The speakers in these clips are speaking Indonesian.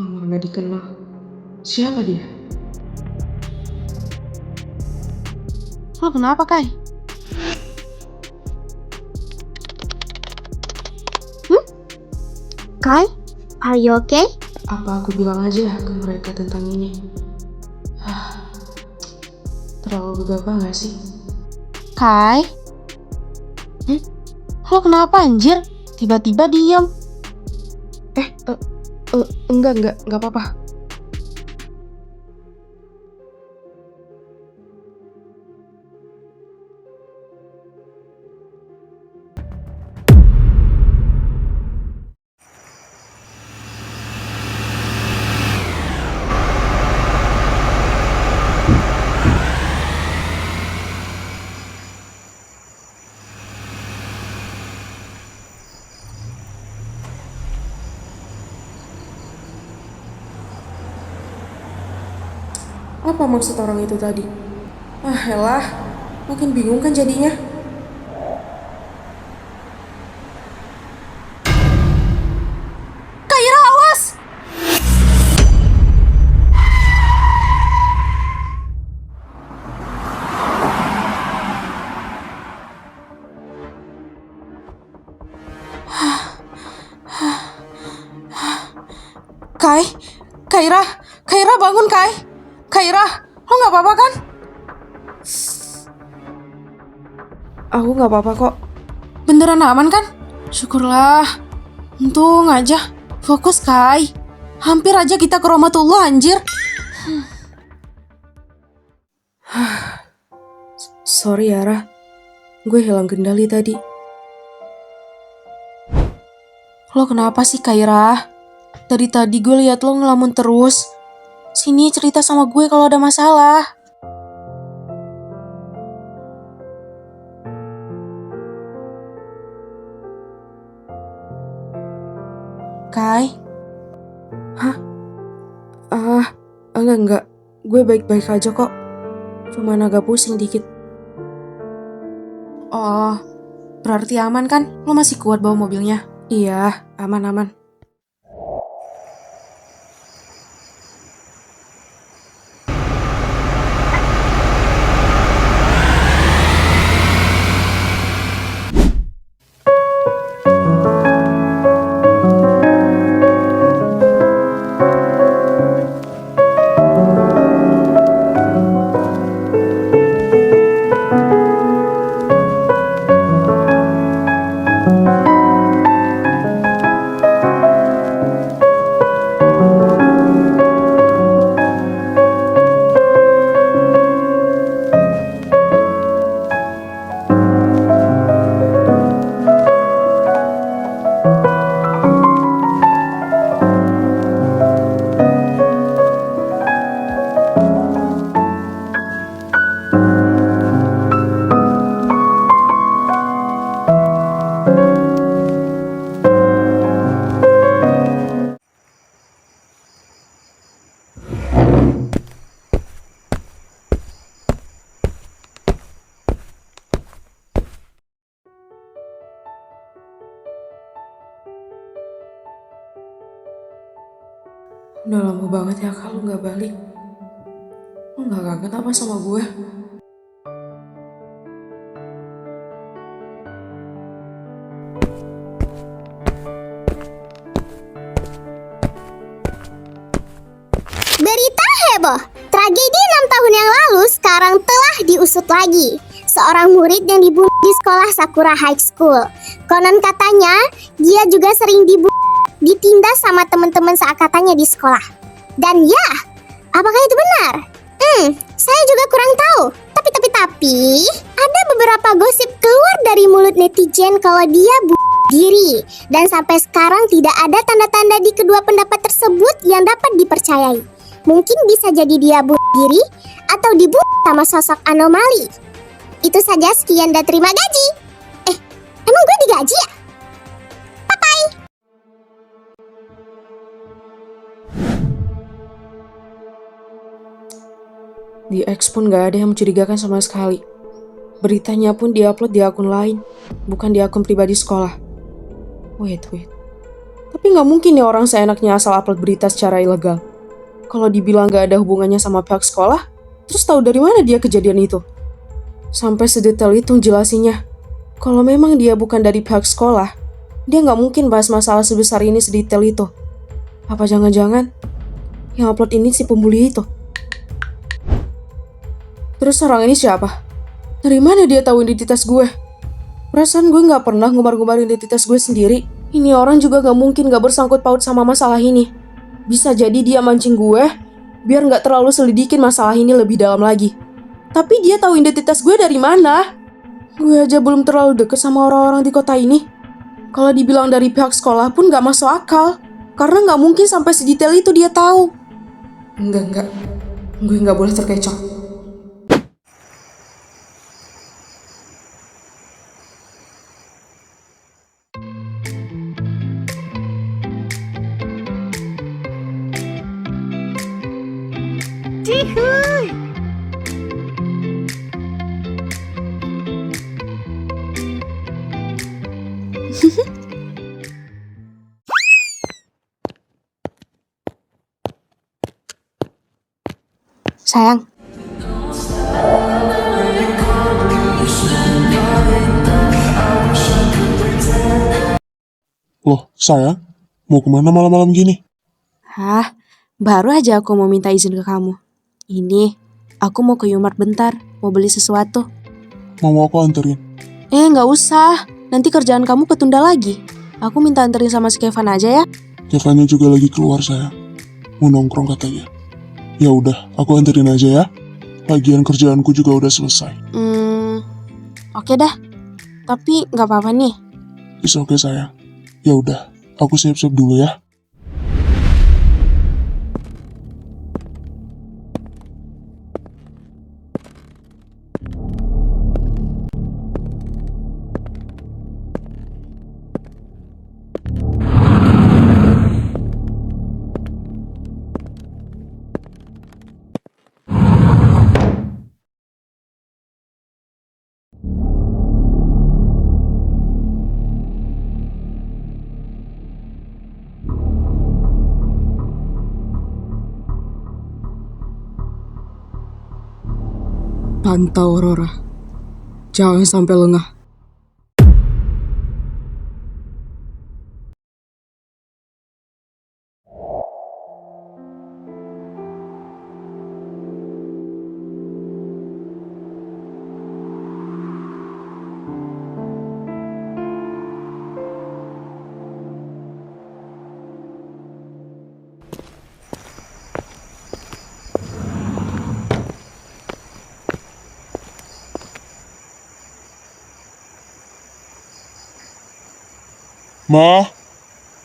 Nomor nggak dikenal. Siapa dia? Lo kenapa, Kai? Kai, are you okay? Apa aku bilang aja ke mereka tentang ini? Terlalu gegabah gak sih? Kai? Lo kenapa anjir? Tiba-tiba diam. Enggak apa-apa. Apa maksud orang itu tadi? Elah, makin bingung kan jadinya. Kaira, awas! Kaira bangun, Kai. Kaira, lo nggak apa-apa kan? Aku nggak apa-apa kok. Beneran aman kan? Syukurlah. Untung aja. Fokus, Kai. Hampir aja kita ke Rahmatullah, anjir. Sorry Yara, gue hilang kendali tadi. Lo kenapa sih, Kaira? Dari tadi gue lihat lo ngelamun terus. Sini cerita sama gue kalau ada masalah. Kai? Enggak. Gue baik-baik aja kok. Cuman agak pusing dikit. Oh, berarti aman kan? Lo masih kuat bawa mobilnya? Iya, aman. Udah lama banget ya kalau nggak balik. Lo nggak kangen apa sama gue? Berita heboh, tragedi 6 tahun yang lalu sekarang telah diusut lagi. Seorang murid yang dibunuh di sekolah Sakura High School. Konon katanya, dia juga sering ditindas sama teman-teman seangkatannya di sekolah. Dan ya, apakah itu benar? Saya juga kurang tahu. Tapi, ada beberapa gosip keluar dari mulut netizen kalau dia bunuh diri. Dan sampai sekarang tidak ada tanda-tanda di kedua pendapat tersebut yang dapat dipercayai. Mungkin bisa jadi dia bunuh diri atau dibunuh sama sosok anomali. Itu saja, sekian dan terima gaji. Emang gue digaji ya? Bye-bye. Di X pun gak ada yang mencurigakan sama sekali. Beritanya pun diupload di akun lain, bukan di akun pribadi sekolah. Wait. Tapi nggak mungkin ya orang seenaknya asal upload berita secara ilegal. Kalau dibilang nggak ada hubungannya sama pihak sekolah, terus tahu dari mana dia kejadian itu? Sampai sedetail itu jelasinnya. Kalau memang dia bukan dari pihak sekolah, dia nggak mungkin bahas masalah sebesar ini sedetail itu. Apa jangan-jangan yang upload ini si pembuli itu? Terus orang ini siapa? Dari mana dia tahu identitas gue? Perasaan gue nggak pernah ngumbar-ngumbar identitas gue sendiri. Ini orang juga nggak mungkin nggak bersangkut paut sama masalah ini. Bisa jadi dia mancing gue, biar nggak terlalu selidikin masalah ini lebih dalam lagi. Tapi dia tahu identitas gue dari mana? Gue aja belum terlalu deket sama orang-orang di kota ini. Kalau dibilang dari pihak sekolah pun nggak masuk akal. Karena nggak mungkin sampai sedetail itu dia tahu. Enggak. Gue nggak boleh terkecoh. Sayang, Loh, sayang, mau kemana malam-malam gini? baru aja aku mau minta izin ke kamu. Ini, aku mau ke Yumart bentar, mau beli sesuatu. Mau aku anterin? Nggak usah, nanti kerjaan kamu ketunda lagi. Aku minta anterin sama si Kevin aja ya. Kakaknya juga lagi keluar, sayang. Mau nongkrong katanya. Ya udah, aku anterin aja ya. Lagian kerjaanku juga udah selesai. Oke dah. Tapi nggak apa-apa nih. Is oke, sayang. Ya udah, aku siap-siap dulu ya. Pantau Aurora. Jangan sampai lengah.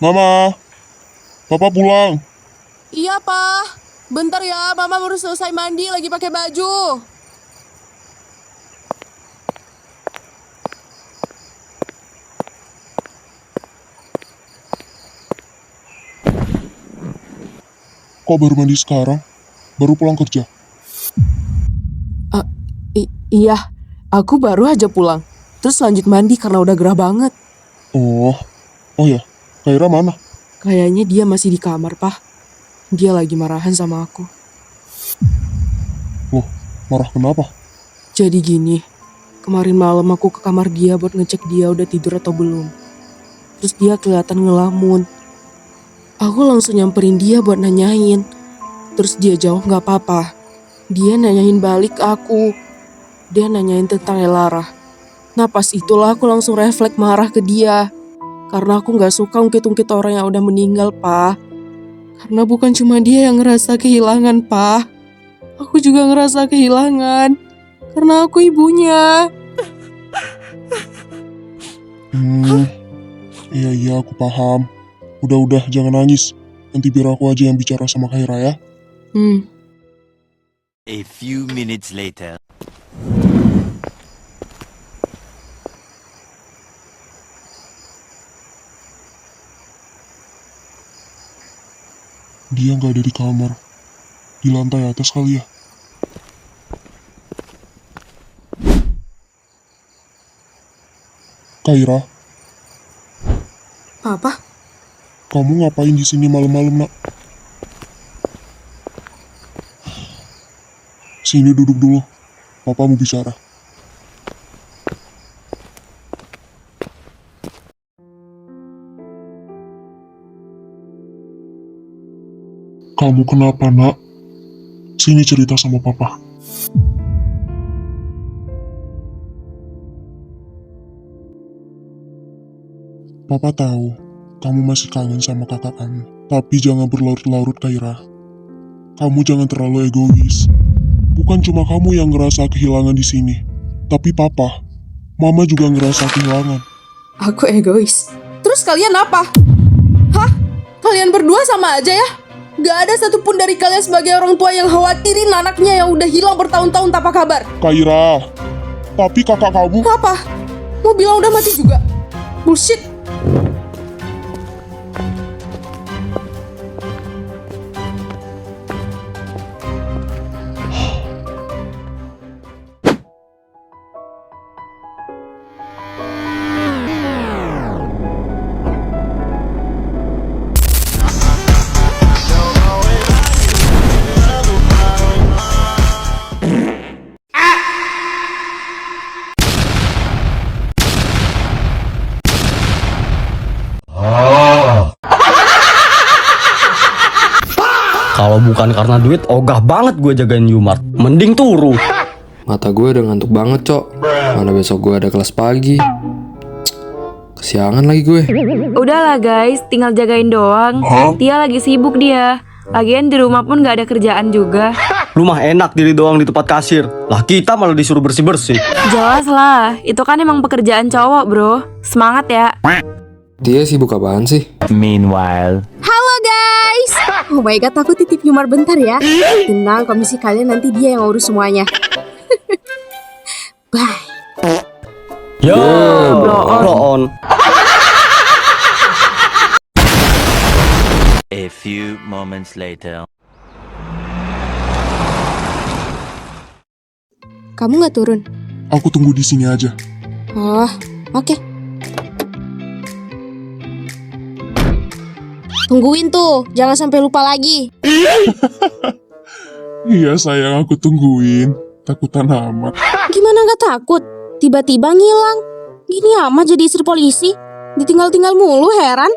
Mama, Papa pulang. Iya, Pak. Bentar ya, Mama baru selesai mandi lagi pakai baju. Kok baru mandi sekarang? Baru pulang kerja? Iya, aku baru aja pulang. Terus lanjut mandi karena udah gerah banget. Oh ya, Kaira mana? Kayaknya dia masih di kamar, Pak. Dia lagi marahan sama aku. Loh, marah kenapa? Jadi gini, kemarin malam aku ke kamar dia buat ngecek dia udah tidur atau belum. Terus dia kelihatan ngelamun. Aku langsung nyamperin dia buat nanyain. Terus dia jawab gak apa-apa. Dia nanyain balik ke aku. Dia nanyain tentang Elara. Nah pas itulah aku langsung refleks marah ke dia. Karena aku gak suka ungkit-ungkit orang yang udah meninggal, Pa. Karena bukan cuma dia yang ngerasa kehilangan, Pa. Aku juga ngerasa kehilangan. Karena aku ibunya. Iya, aku paham. Udah, jangan nangis. Nanti biar aku aja yang bicara sama Kaira ya. A few minutes later. Dia nggak ada di kamar. Di lantai atas kali ya. Kaira, Papa? Kamu ngapain di sini malam-malam, nak? Sini duduk dulu. Papa mau bicara. Kamu kenapa, nak? Sini cerita sama papa. Papa tahu kamu masih kangen sama kakak kamu. Tapi jangan berlarut-larut, Kaira. Kamu jangan terlalu egois. Bukan cuma kamu yang ngerasa kehilangan di sini, tapi papa, mama juga ngerasa kehilangan. Aku egois. Terus kalian apa? Hah? Kalian berdua sama aja ya? Gak ada satupun dari kalian sebagai orang tua yang khawatirin anaknya yang udah hilang bertahun-tahun tanpa kabar. Kaira, tapi kakak kamu... Apa? Mau bilang udah mati juga? Bullshit. Kalau bukan karena duit, ogah banget gue jagain Yumart. Mending turu. Mata gue udah ngantuk banget, Cok. Mana besok gue ada kelas pagi. Kesiangan lagi gue. Udahlah guys, tinggal jagain doang. Tia lagi sibuk dia. Lagian di rumah pun gak ada kerjaan juga. Lu mah enak diri doang di tempat kasir. Lah kita malah disuruh bersih-bersih. Jelas lah, itu kan emang pekerjaan cowok bro. Semangat ya. Dia sibuk apaan sih? Meanwhile, Halo guys. Oh my god, aku titip Yumar bentar ya. Tenang, komisi kalian nanti dia yang urus semuanya. Bye. Yo, bro on. a few moments later. Kamu nggak turun? Aku tunggu di sini aja. Oh, oke. Tungguin tuh, jangan sampai lupa lagi. Iya sayang, aku tungguin. Takutan amat. Gimana nggak takut? Tiba-tiba ngilang. Gini amat jadi istri polisi. Ditinggal-tinggal mulu, heran.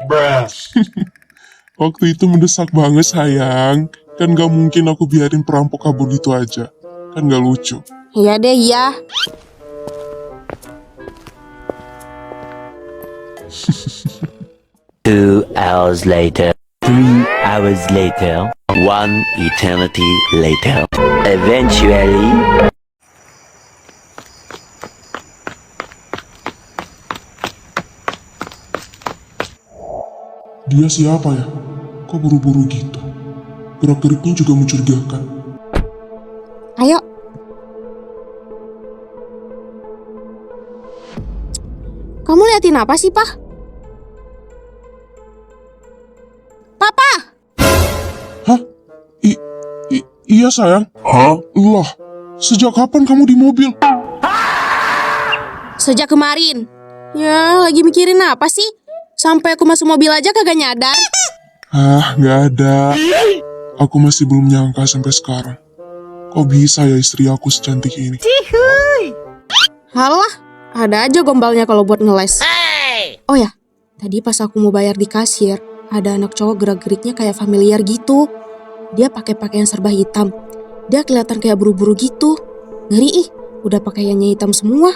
Waktu itu mendesak banget sayang. Kan gak mungkin aku biarin perampok kabur gitu aja. Kan gak lucu. Iya deh, iya. Two hours later. 3 hours later. 1 eternity later. Eventually. Dia siapa ya? Kok buru-buru gitu? Gerak-geriknya juga mencurigakan. Ayo. Kamu liatin apa sih, Pak? Papa! Hah? Iya sayang. Hah? Lah, sejak kapan kamu di mobil? Sejak kemarin. Ya, lagi mikirin apa sih? Sampai aku masuk mobil aja kagak nyadar. Ah, gak ada. Aku masih belum nyangka sampai sekarang. Kok bisa ya istri aku secantik ini? Halah, ada aja gombalnya kalau buat ngeles. Oh ya, tadi pas aku mau bayar di kasir, ada anak cowok gerak-geriknya kayak familiar gitu. Dia pakai pakaian serba hitam. Dia kelihatan kayak buru-buru gitu. Ngeri ih, udah pakaiannya hitam semua.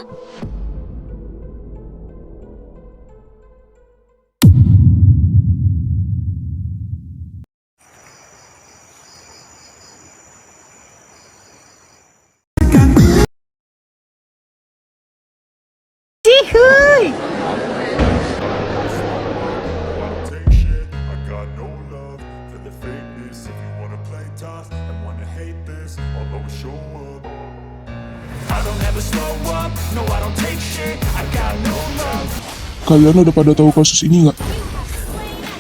I got no love for the fakeness. If you wanna play tough and wanna hate this, I'll always show up. I don't ever slow up, no I don't take shit. I got no love. Kalian udah pada tahu kasus ini nggak?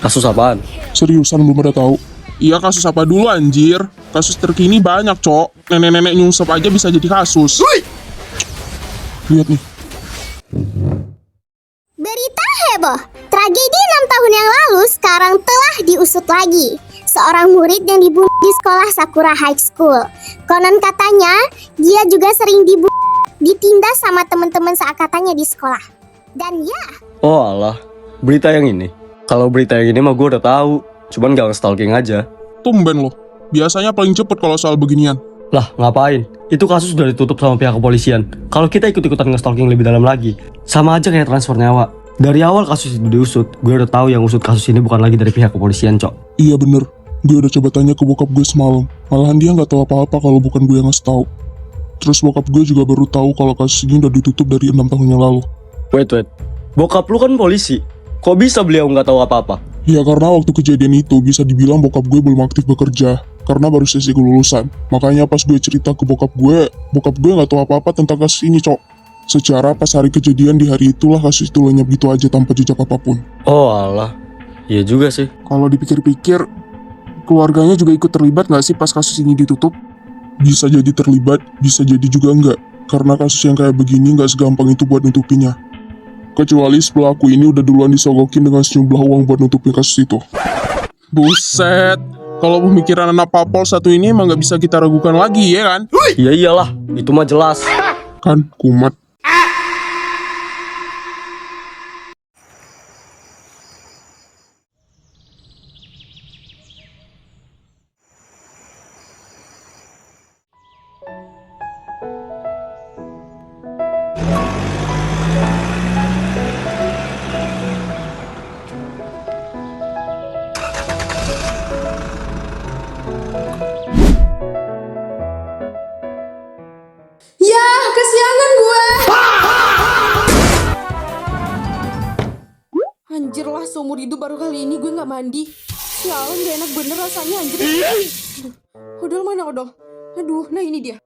Kasus apaan? Seriusan belum pada tahu? Iya, kasus apa dulu anjir? Kasus terkini banyak, Cok. Nenek-nenek nyungsep aja bisa jadi kasus. Lihat nih. Berita heboh, tragedi 6 tahun yang lalu sekarang telah diusut lagi. Seorang murid yang dibunuh di sekolah Sakura High School. Konon katanya, dia juga sering ditindas sama teman-teman seangkatannya di sekolah. Dan ya, Oh alah, berita yang ini. Kalau berita yang ini mah gue udah tahu, cuman gak stalking aja. Tumben loh. Biasanya paling cepet kalau soal beginian. Lah, ngapain? Itu kasus udah ditutup sama pihak kepolisian. Kalau kita ikut-ikutan nge-stalking lebih dalam lagi, sama aja kayak transfer nyawa. Dari awal kasus itu diusut, gue udah tahu yang usut kasus ini bukan lagi dari pihak kepolisian, Cok. Iya bener. Gue udah coba tanya ke bokap gue semalam. Malahan dia nggak tahu apa-apa kalau bukan gue yang ngasih tahu. Terus bokap gue juga baru tahu kalau kasus ini udah ditutup dari 6 tahun yang lalu. Wait. Bokap lu kan polisi. Kok bisa beliau nggak tahu apa-apa? Ya karena waktu kejadian itu bisa dibilang bokap gue belum aktif bekerja. Karena baru sesi kelulusan. Makanya pas gue cerita ke bokap gue nggak tahu apa-apa tentang kasus ini, Cok. Secara pas hari kejadian di hari itulah kasus itu lenyap gitu aja tanpa jejak apapun. Oh alah, iya juga sih. Kalau dipikir-pikir, keluarganya juga ikut terlibat nggak sih pas kasus ini ditutup? Bisa jadi terlibat, bisa jadi juga enggak. Karena kasus yang kayak begini nggak segampang itu buat nutupinya. Kecuali si pelaku ini udah duluan disogokin dengan sejumlah uang buat nutupin kasus itu. Buset, kalau pemikiran anak papol satu ini emang nggak bisa kita ragukan lagi, ya kan? Iya iyalah, itu mah jelas. Kan, kumat. Ya, kesiangan gue. Anjir lah, seumur hidup baru kali ini gue gak mandi. Sialan, gak enak bener rasanya anjir. Odol mana odol? Aduh, nah ini dia.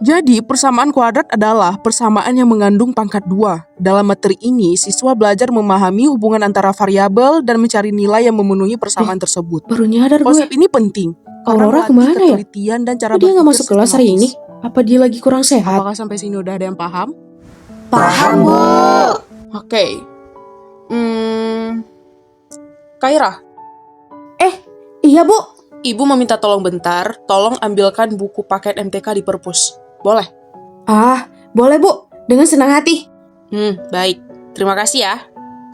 Jadi, persamaan kuadrat adalah persamaan yang mengandung pangkat 2. Dalam materi ini, siswa belajar memahami hubungan antara variabel dan mencari nilai yang memenuhi persamaan tersebut. Baru nyadar Konsep gue. ini penting. Aurora karena kemana melatih ya? ketelitian dan cara Kok dia gak berpikir masuk kelas hari ini? sistematis. Apa dia lagi kurang sehat? Apakah sampai sini udah ada yang paham? Paham, Bu. Oke. Kaira, Iya, Bu. Ibu meminta tolong bentar. Tolong ambilkan buku paket MTK di perpus. Boleh? Ah, boleh, Bu. Dengan senang hati. Baik. Terima kasih ya.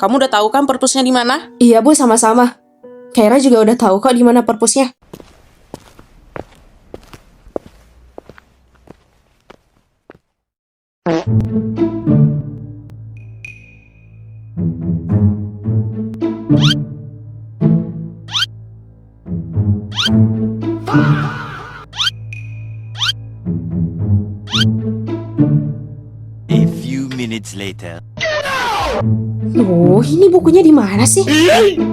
Kamu udah tahu kan perpusnya di mana? Iya, Bu, sama-sama. Kaira juga udah tahu kok di mana perpusnya. A few minutes later. Loh, ini bukunya di mana sih?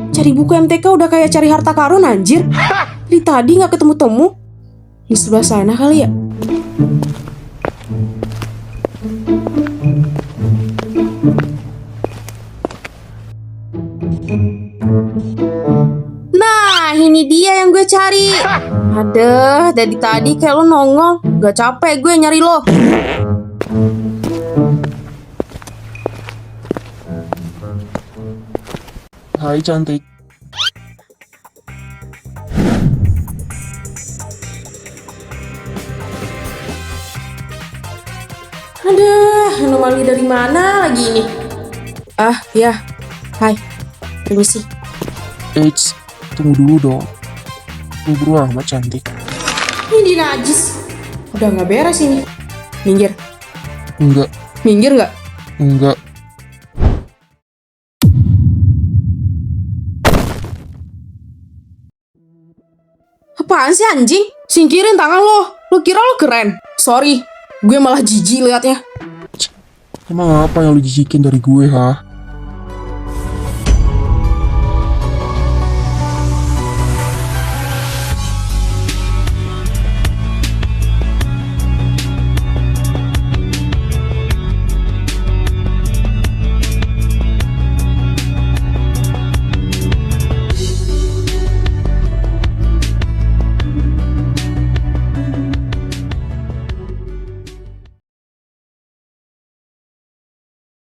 Cari buku MTK udah kayak cari harta karun anjir. Dari tadi nggak ketemu-temu. Di sebelah sana kali ya? Nah, ini dia yang gue cari. Aduh, dari tadi kayak lo nongol. Gak capek gue nyari lo. Hai cantik. Aduh, anomali dari mana lagi ini? Ah, ya. Hai. Permisi. Eits, tunggu dulu dong. Buru amat cantik. Ini najis. Udah nggak beres ini. Minggir. Enggak, Minggir nggak? enggak. Apaan sih anjing? Singkirin tangan lo. Lo kira lo keren? Sorry. Gue malah jijik liatnya. Emang apa yang lu jijikin dari gue, ha?